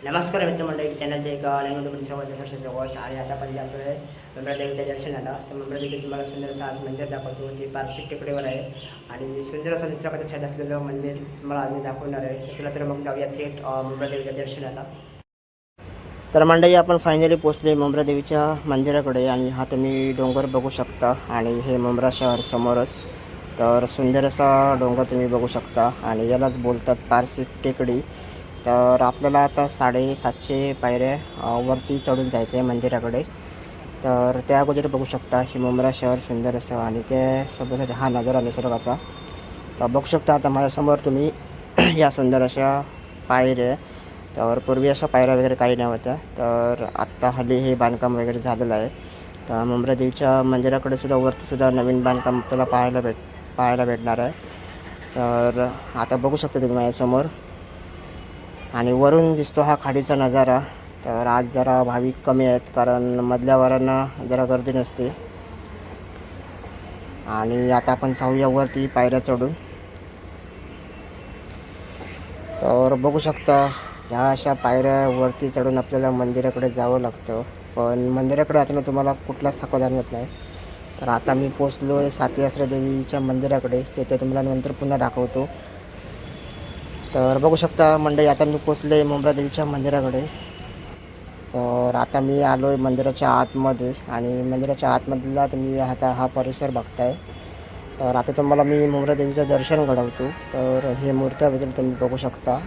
नमस्कार मित्रमंडळी चॅनलच्या एका नवीन स्वागत जवळ आणि आता आपण जातो आहे मुंब्रादेवीच्या दर्शनाला. तर मुंब्रादेवी तुम्हाला सुंदर असं आज मंदिर दाखवतो. ते पारशी टेकडीवर आहे आणि सुंदर असं निसर्गाचं छान असलेलं मंदिर तुम्हाला आम्ही दाखवणार आहे. चला तर मग जाऊया थेट मुंब्रादेवीच्या दर्शनाला. तर मंडळी आपण फायनली पोचले मुंब्रादेवीच्या मंदिराकडे आणि हा तुम्ही डोंगर बघू शकता आणि हे मुंब्रा शहर समोरच. तर सुंदर असा डोंगर तुम्ही बघू शकता आणि यालाच बोलतात पारशी टेकडी. तर आपल्याला आता 750 पायऱ्या वरती चढून जायचं आहे मंदिराकडे. तर त्या अगोदर बघू शकता ही मुंब्रा शहर सुंदर असं आणि त्यासोबतच हा नजारा निसर्गाचा. तर बघू शकता आता माझ्यासमोर तुम्ही या सुंदर अशा पायऱ्या. तर पूर्वी अशा पायऱ्या वगैरे काही नव्हत्या. तर आत्ता हल्ली हे बांधकाम वगैरे झालेलं आहे. तर मुंब्रादेवीच्या मंदिराकडे सुद्धा वरतीसुद्धा नवीन बांधकाम आपल्याला पाहायला भेटणार आहे. तर आता बघू शकता तुम्ही माझ्यासमोर आणि वरून दिसतो हा खाडीचा नजारा. तर आज जरा भाविक कमी आहेत कारण मधल्या वारांना जरा गर्दी नसते. आणि आता आपण जाऊया वरती पायऱ्या चढून. तर बघू शकता ह्या अशा पायऱ्या वरती चढून आपल्याला मंदिराकडे जावं लागतं. पण मंदिराकडे जाताना तुम्हाला कुठलाच थकवा जाणवत नाही. तर आता मी पोचलो आहे सातीआसरा देवीच्या मंदिराकडे. ते तुम्हाला नंतर पुन्हा दाखवतो. तर बघू शकता मंडळी आता मी पोचले मुंब्रादेवीच्या मंदिराकडे. तर आता मी आलो आहे मंदिराच्या आतमध्ये आणि मंदिराच्या आतमधला तुम्ही आता हा परिसर बघताय. तर आता तुम्हाला मी मुंब्रादेवीचं दर्शन घडवतो. तर हे मूर्त्या वगैरे तुम्ही बघू शकता.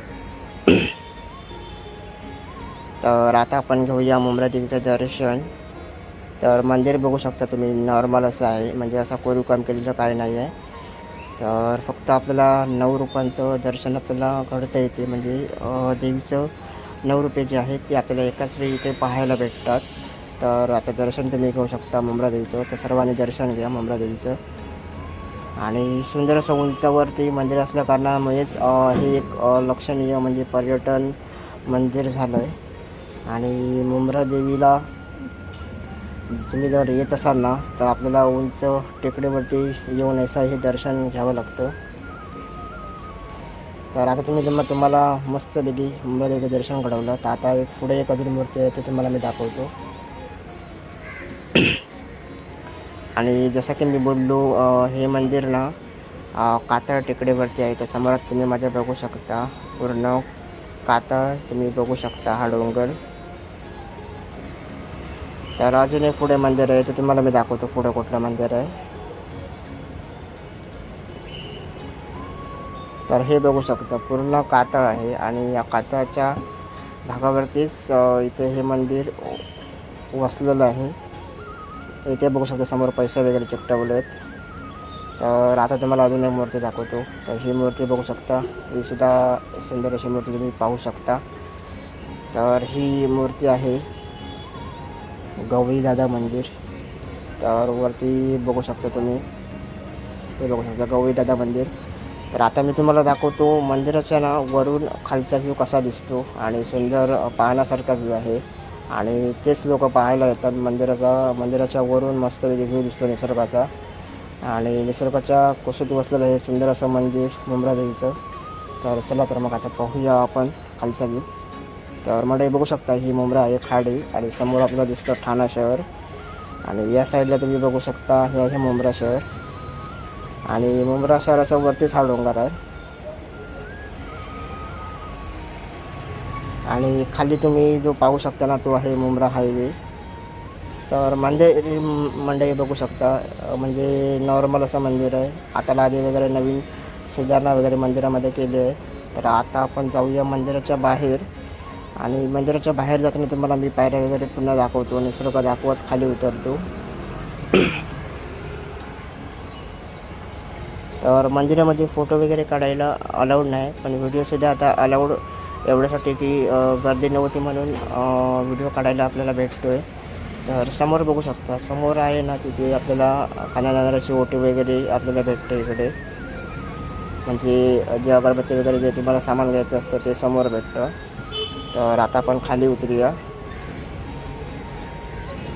तर आता आपण घेऊया मुंब्रादेवीचं दर्शन. तर मंदिर बघू शकता तुम्ही नॉर्मल असं आहे, म्हणजे असा कोरीव काम केलेलं काही नाही आहे. तर फक्त आपल्याला 9 रूपांचं दर्शन आपल्याला घडता येते. म्हणजे देवीचं 9 रूपे जे आहेत ते आपल्याला एकाच वेळी इथे पाहायला भेटतात. तर आता दर्शन तुम्ही घेऊ शकता मुंब्रादेवीचं. तर सर्वांनी दर्शन घ्या मुंब्रादेवीचं. आणि सुंदर असं उंचावरती मंदिर असल्या कारणामुळेच हे एक लक्षणीय म्हणजे पर्यटन मंदिर झालं आहे. आणि मुंब्रादेवीला तुम्ही जर येत असाल ना तर आपल्याला उंच टेकडीवरती येऊन असं हे दर्शन घ्यावं लागतं. तर आता तुम्हाला मस्तपैकी मुंब्रादेवीचं दर्शन घडवलं. तर आता पुढे एक अजून मूर्ती आहे ते तुम्हाला मी दाखवतो. आणि जसं की मी बोललो हे मंदिर ना कातळ टेकडीवरती आहे. तर समोरात तुम्ही माझ्या बघू शकता पूर्ण कातळ तुम्ही बघू शकता हा डोंगर. तर अजून एक पुढे मंदिर आहे ते तुम्हाला मी दाखवतो पुढे कुठलं मंदिर आहे. तर हे बघू शकता पूर्ण कातळ आहे आणि या कातळाच्या भागावरतीच इथे हे मंदिर वसलेलं आहे. इथे बघू शकता समोर पैसे वगैरे चिकटवले आहेत. तर आता तुम्हाला अजून एक मूर्ती दाखवतो. तर ही मूर्ती बघू शकता, ही सुद्धा सुंदर अशी मूर्ती तुम्ही पाहू शकता. तर ही मूर्ती आहे गवळीदादा मंदिर. तर वरती बघू शकता तुम्ही, हे बघू शकता गवळीदादा मंदिर. तर आता मी तुम्हाला दाखवतो मंदिराच्या ना वरून खालचा व्ह्यू कसा दिसतो आणि सुंदर पाहण्यासारखा व्ह्यू आहे. आणि तेच लोक पाहायला येतात मंदिराच्या वरून मस्त व्ह्यू दिसतो निसर्गाचा. आणि निसर्गाच्या कुशीत वसलेलं हे सुंदर असं मंदिर मुंब्रादेवीचं. तर चला तर मग आता पाहूया आपण खालचा व्ह्यू. तर मंडळी बघू शकता ही मुंब्रा आहे खाडी आणि समोर आपल्याला दिसतं ठाणा शहर. आणि या साईडला तुम्ही बघू शकता हे आहे मुंब्रा शहर. आणि मुंब्रा शहराच्या वरतीच हा डोंगर आहे. आणि खाली तुम्ही जो पाहू शकता ना तो आहे मुंब्रा हायवे. तर मंदिर बघू शकता म्हणजे नॉर्मल असं मंदिर आहे. आता लादी वगैरे नवीन सुधारणा वगैरे मंदिरामध्ये केली आहे. तर आता आपण जाऊया मंदिराच्या बाहेर. आणि मंदिराच्या बाहेर जाताना तुम्हाला मी पायऱ्या वगैरे पुन्हा दाखवतो, निसर्ग दाखवत खाली उतरतो. तर मंदिरामध्ये फोटो वगैरे काढायला अलाउड नाही, पण व्हिडिओसुद्धा आता अलाउड एवढ्यासाठी की गर्दी नव्हती म्हणून व्हिडिओ काढायला आपल्याला भेटतो आहे. तर समोर बघू शकता, समोर आहे ना तिथे आपल्याला कांदा ओटी वगैरे आपल्याला भेटते इकडे. म्हणजे जे अगरबत्ती वगैरे जे तुम्हाला सामान घ्यायचं असतं ते समोर भेटतं. तर आता आपण खाली उतरूया.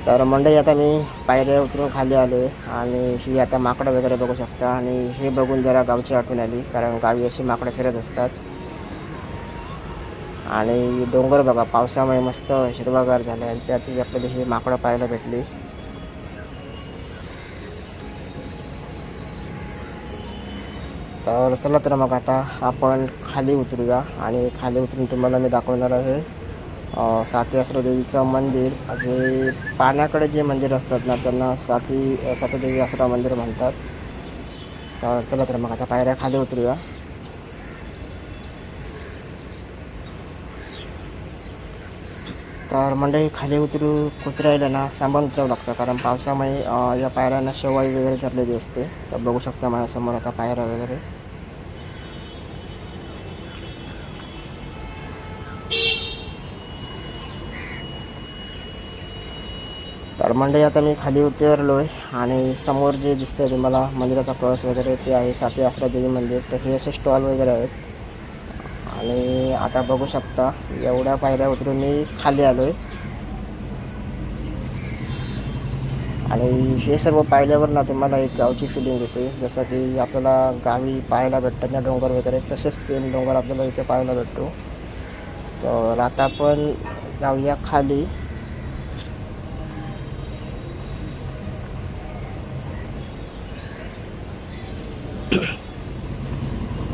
तर मंडळी आता मी पायऱ्या उतरून खाली आलो आहे आणि ही आता माकडं वगैरे बघू शकता. आणि हे बघून जरा गावची आठवण आली कारण गावी अशी माकडं फिरत असतात. आणि डोंगर बघा पावसामुळे मस्त हिरवागार झाले आणि त्यातही आपल्याला ही माकडं पाहायला भेटली. तर चला तर मग आता आपण खाली उतरूया आणि खाली उतरून तुम्हाला मी दाखवणार आहे साती आसरा देवीचं मंदिर. जे पाण्याकडे जे मंदिर असतात ना त्यांना सातीदेवी आसरा मंदिर म्हणतात. तर चला तर मग आता पायऱ्या खाली उतरूया. तर मंडळी खाली उतरायला ना सांभाळून उतरावं लागतं, कारण पावसामुळे या पायऱ्यांना शेवाळी वगैरे धरलेली असते. तर बघू शकता माझ्यासमोर आता पायऱ्या वगैरे. तर मंडळी आता मी खाली उतरलो आहे आणि समोर जे दिसतंय तुम्हाला मंदिराचा कळस वगैरे ते आहे साती आसरा देवी मंदिर. तर हे असे स्टॉल वगैरे आहेत आणि आता बघू शकता एवढ्या पायऱ्या उतरून मी खाली आलो आहे. आणि हे सर्व पाहिल्यावर ना तुम्हाला एक गावची फिलिंग येते, जसं की आपल्याला गावी पाहायला भेटतात ना डोंगर वगैरे, तसेच सेम डोंगर आपल्याला इथे पाहायला भेटतो. तर आता आपण जाऊया खाली.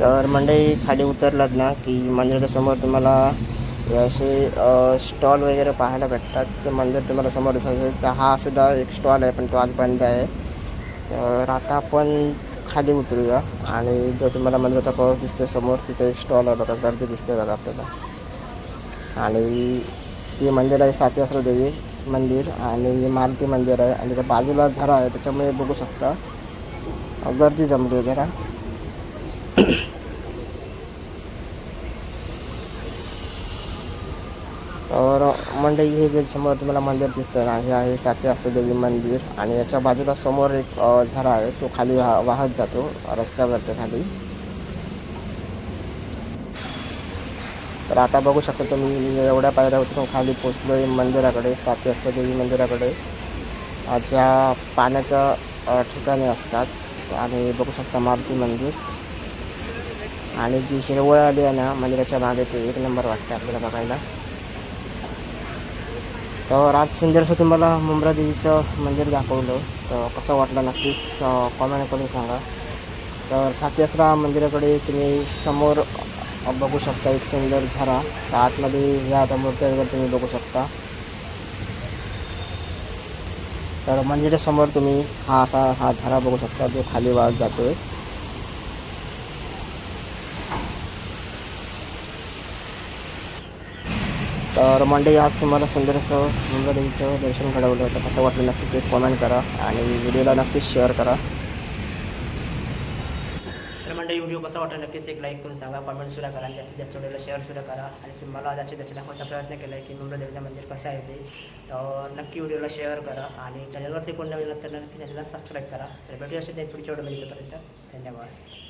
तर मंडळी खाली उतरलात ना की मंदिराच्या समोर तुम्हाला असे स्टॉल वगैरे पाहायला भेटतात. ते मंदिर तुम्हाला समोर दिसत असेल, तर हा सुद्धा एक स्टॉल आहे पण तो आज बंद आहे. तर आता आपण खाली उतरूया आणि जो तुम्हाला मंदिराचा कळस दिसतो समोर तिथे एक स्टॉल आहे बघा, गर्दी दिसते बघा आपल्याला. आणि ते मंदिर आहे साती आसरा देवी मंदिर आणि मारुती मंदिर आहे आणि त्या बाजूला झरा आहे, त्याच्यामुळे बघू शकता गर्दी जमली जरा. तर मंडळी हे जे समोर तुम्हाला मंदिर दिसतं ना हे आहे साती आसरा देवी मंदिर आणि याच्या बाजूला समोर एक झरा आहे, तो खाली वाहत जातो रस्त्यावरच्या खाली. तर आता बघू शकता तुम्ही एवढ्या पायऱ्या उतरून खाली पोचलो आहे मंदिराकडे, साती आसरा देवी मंदिराकडे, ज्या पाण्याच्या ठिकाणी असतात. आणि बघू शकता मारुती मंदिर आणि जी हिरवळ आली आहे ना मंदिराच्या मागे ते एक नंबर वाटतं आपल्याला बघायला. तर आज सुंदरसं तुम्हाला मुंब्रा देवीचं मंदिर दाखवलं. तर कसं वाटलं नक्कीच कॉमेंट करून सांगा. तर साती आसरा मंदिराकडे तुम्ही समोर बघू शकता एक सुंदर झरा. तर आतमध्ये ह्या आता मूर्त्या वगैरे तुम्ही बघू शकता. तर मंदिराच्या समोर तुम्ही हा झरा बघू शकता जो खाली वाहत जातोय. तर मंडळी आज तुम्हाला सुंदरसं मुंब्रा देवीचं दर्शन घडवलं होतं. कसं वाटलं नक्कीच एक कॉमेंट करा आणि व्हिडिओला नक्कीच शेअर करा. तर मंडळी व्हिडिओ कसा वाटला नक्कीच एक लाईक करून सांगा, कॉमेंटसुद्धा करा आणि जास्तीत जास्त व्हिडिओला शेअरसुद्धा करा. आणि तुम्हाला जास्तीत जास्त दाखवायचा प्रयत्न केला आहे की मुंब्रा देवीचं मंदिर कसं आहे ते. तर नक्की व्हिडिओला शेअर करा आणि चॅनलवरती कोण नवीन तर नक्की चॅनलला सबस्क्राईब करा. तर भेटूया असेल पुढच्या व्हिडिओमध्ये. धन्यवाद.